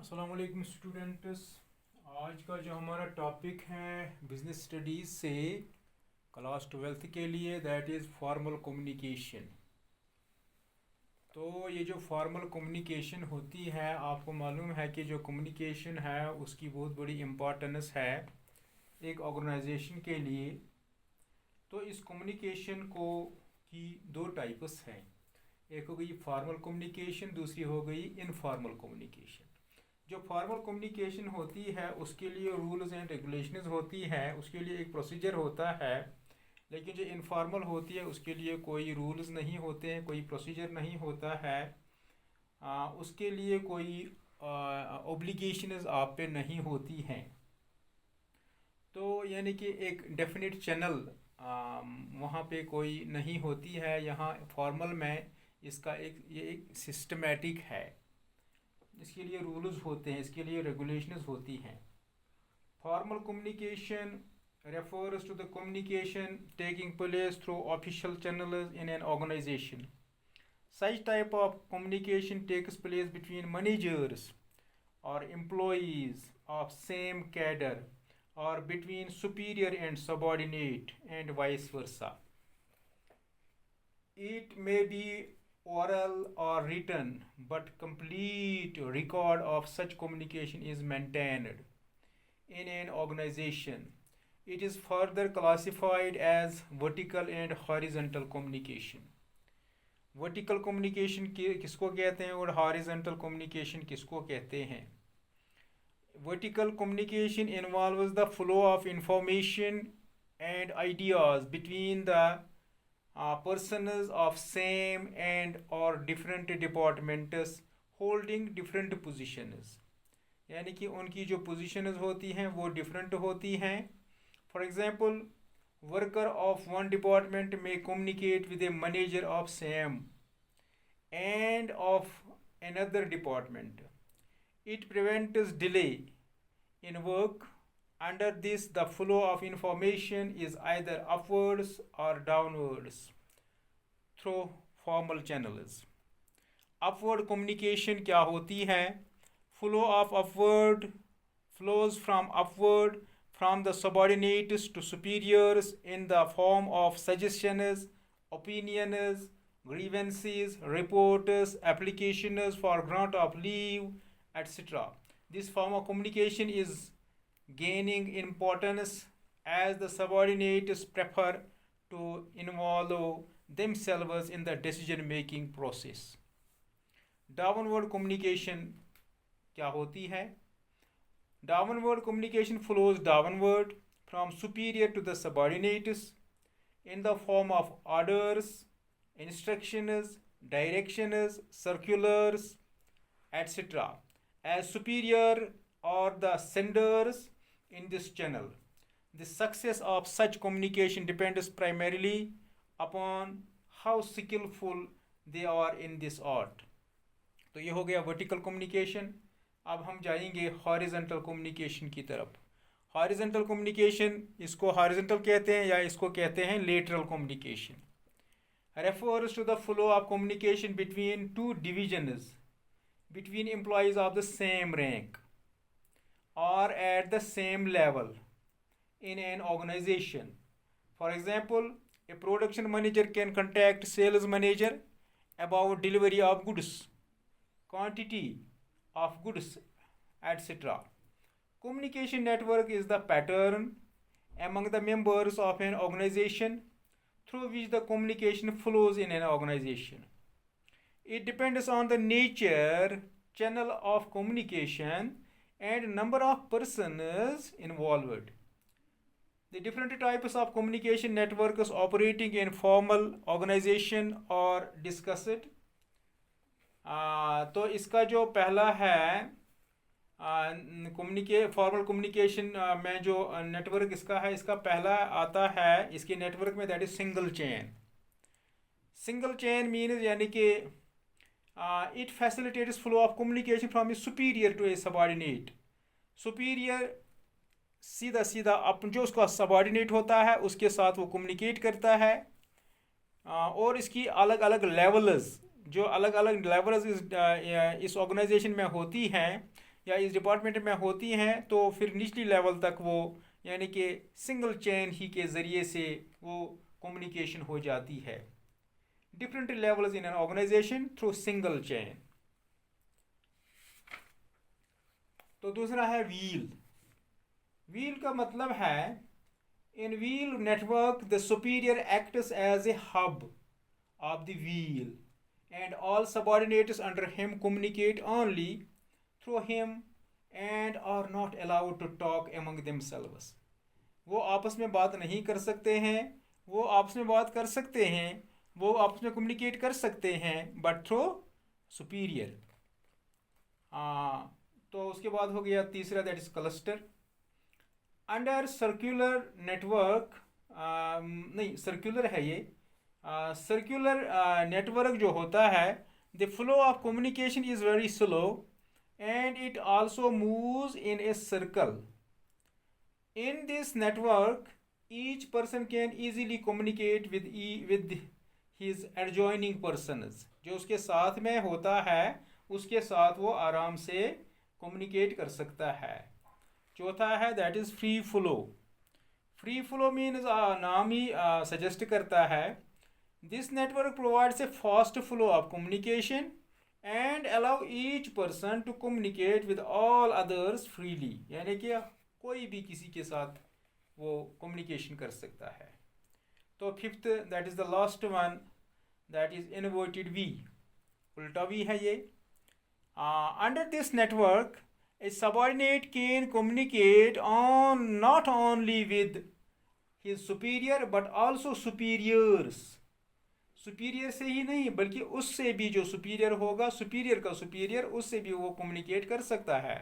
अस्सलाम वालेकुम स्टूडेंट्स। आज का जो हमारा टॉपिक है बिजनेस स्टडीज़ से क्लास 12th के लिए, दैट इज़ फॉर्मल कम्युनिकेशन। तो ये जो फॉर्मल कम्युनिकेशन होती है, आपको मालूम है कि जो कम्युनिकेशन है उसकी बहुत बड़ी इम्पोर्टेंस है एक ऑर्गेनाइजेशन के लिए। तो इस कम्युनिकेशन को की दो टाइप्स हैं, एक हो गई फॉर्मल कम्युनिकेशन, दूसरी हो गई इनफॉर्मल कम्युनिकेशन। जो फॉर्मल कम्युनिकेशन होती है उसके लिए रूल्स एंड रेगुलेशंस होती है, उसके लिए एक प्रोसीजर होता है। लेकिन जो इनफॉर्मल होती है उसके लिए कोई रूल्स नहीं होते हैं, कोई प्रोसीजर नहीं होता है। उसके लिए कोई ओब्लिगेशंस आप पे नहीं होती हैं। तो यानी कि एक डेफिनेट चैनल वहाँ पे कोई नहीं होती है। यहाँ फॉर्मल में इसका एक सिस्टमेटिक है, इसके लिए रूल्स होते हैं, इसके लिए रेगुलेशंस होती हैं। Formal communication refers to the communication taking place through official channels in an organization. Such type of communication takes place between managers or employees of same cadre or between superior and subordinate and vice versa. It may be oral or written, but complete record of such communication is maintained in an organization. It is further classified as vertical and horizontal communication. Vertical communication किसको कहते हैं और horizontal communication किसको कहते हैं? Vertical communication involves the flow of information and ideas between the persons of same and or different departments holding different positions, यानी कि उनकी जो positions होती हैं वो different होती हैं. For example, worker of one department may communicate with a manager of same and of another department. It prevents delay in work. Under this, the flow of information is either upwards or downwards through formal channels. Upward communication क्या होती है? Flow of upward flows from upward from the subordinates to superiors in the form of suggestions, opinions, grievances, reports, applications for grant of leave, etc. This form of communication is gaining importance as the subordinates prefer to involve themselves in the decision making process. Downward communication क्या होती है? Downward communication flows downward from superior to the subordinates in the form of orders, instructions, directions, circulars, etc. As superior or the senders in this channel. The success of such communication depends primarily upon how skillful they are in this art. तो ये हो गया vertical communication. अब हम जाएंगे horizontal communication की तरफ. Horizontal communication, इसको हॉरिजॉन्टल कहते हैं या इसको कहते हैं lateral communication. refers to the flow of communication between two divisions, between employees of the same rank or at the same level in an organization. For example, a production manager can contact sales manager about delivery of goods, quantity of goods, etc. Communication network is the pattern among the members of an organization through which the communication flows in an organization. It depends on the nature, channel of communication, and number of persons involved. The different types of communication networks operating in formal organization are discussed. तो इसका जो पहला है formal communication में जो network इसका है, इसका पहला आता है इसके नेटवर्क में, that is single chain. Single chain means यानी कि it facilitates flow of communication from a superior to a subordinate. superior सीधा सीधा जो उसका सबॉर्डिनेट होता है उसके साथ वो कम्युनिकेट करता है. और इसकी अलग अलग लेवल्स, जो अलग अलग लेवल्स इस ऑर्गेनाइजेशन में होती हैं, या इस डिपार्टमेंट में होती हैं तो फिर निचली लेवल तक वो यानी कि सिंगल चेन ही के ज़रिए से वो कम्युनिकेशन हो जाती है. Different levels in an organisation through single chain. तो दूसरा है व्हील. व्हील का मतलब है in wheel network the superior acts as a hub of the wheel and all subordinates under him communicate only through him and are not allowed to talk among themselves. वो आपस में बात नहीं कर सकते हैं, वो आपस में बात कर सकते हैं, वो आपस में कम्युनिकेट कर सकते हैं बट थ्रू सुपीरियर. तो उसके बाद हो गया तीसरा, that is cluster. Under circular network, नहीं सर्कुलर है ये, सर्कुलर नेटवर्क जो होता है, the flow of communication is very slow and it also moves in a circle. In this network each person can easily communicate with his adjoining persons. जो उसके साथ में होता है उसके साथ वो आराम से कम्युनिकेट कर सकता है. चौथा है that is free flow. Free flow means नाम ही सजेस्ट करता है. This network provides a fast flow of communication and allow each person to communicate with all others freely. यानी कि कोई भी किसी के साथ वो communication कर सकता है. तो fifth, that is the last one, that is inverted V. उल्टा V है ये. Under this network, a subordinate can communicate on not only with his superior but also superiors. Superior से ही नहीं बल्कि उससे भी, जो सुपीरियर होगा, सुपीरियर का सुपीरियर, उससे भी वो कम्युनिकेट कर सकता है.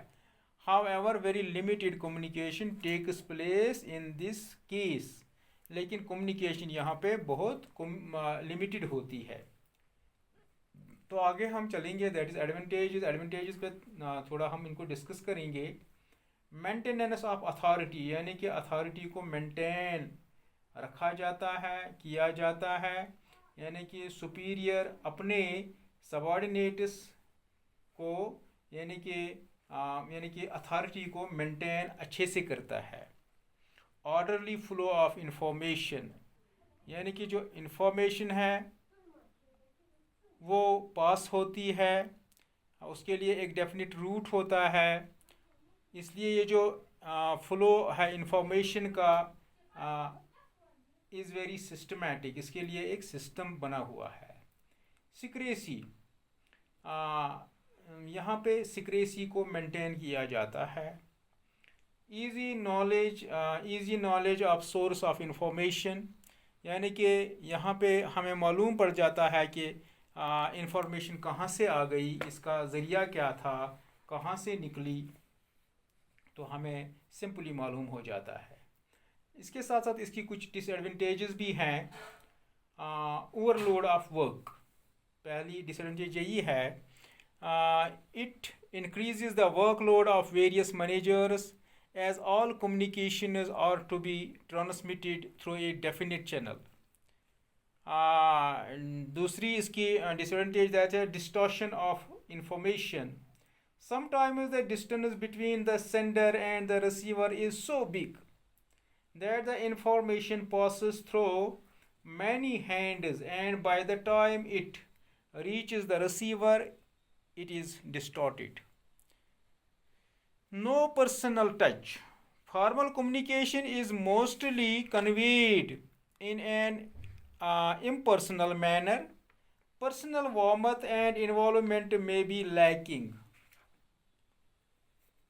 However very limited communication takes place in this case. लेकिन कम्युनिकेशन यहाँ पे बहुत लिमिटेड होती है. तो आगे हम चलेंगे, दैट इज़ एडवांटेजेस. एडवांटेजेस पे थोड़ा हम इनको डिस्कस करेंगे. मेंटेनेंस ऑफ अथॉरिटी, यानी कि अथॉरिटी को मेंटेन रखा जाता है, किया जाता है. यानी कि सुपीरियर अपने सबॉर्डिनेट्स को यानी कि अथॉरिटी को मेंटेन अच्छे से करता है. ऑर्डरली फ्लो ऑफ इंफॉर्मेशन, यानी कि जो इंफॉर्मेशन है वो पास होती है, उसके लिए एक डेफिनेट रूट होता है. इसलिए ये जो फ्लो है इंफॉर्मेशन का इज़ वेरी सिस्टमैटिक. इसके लिए एक सिस्टम बना हुआ है. सिक्रेसी, यहाँ पे सिक्रेसी को मेंटेन किया जाता है. Easy knowledge of source of information, यानी कि यहाँ पे हमें मालूम पड़ जाता है कि इंफॉर्मेशन कहाँ से आ गई, इसका ज़रिया क्या था, कहाँ से निकली, तो हमें सिंपली मालूम हो जाता है. इसके साथ साथ इसकी कुछ डिसएडवांटेजेस भी हैं. ओवरलोड ऑफ वर्क, पहली डिसएडवांटेज यही है. It increases the workload of various managers as all communications are to be transmitted through a definite channel. दूसरी इसकी डिसएडवांटेज दैट है distortion of information. Sometimes the distance between the sender and the receiver is so big that the information passes through many hands and by the time it reaches the receiver it is distorted. No personal touch. Formal communication is mostly conveyed in an impersonal manner. Personal warmth and involvement may be lacking.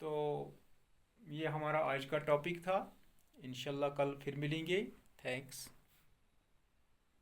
तो ये हमारा आज का topic था. इंशाल्लाह कल फिर मिलेंगे. थैंक्स.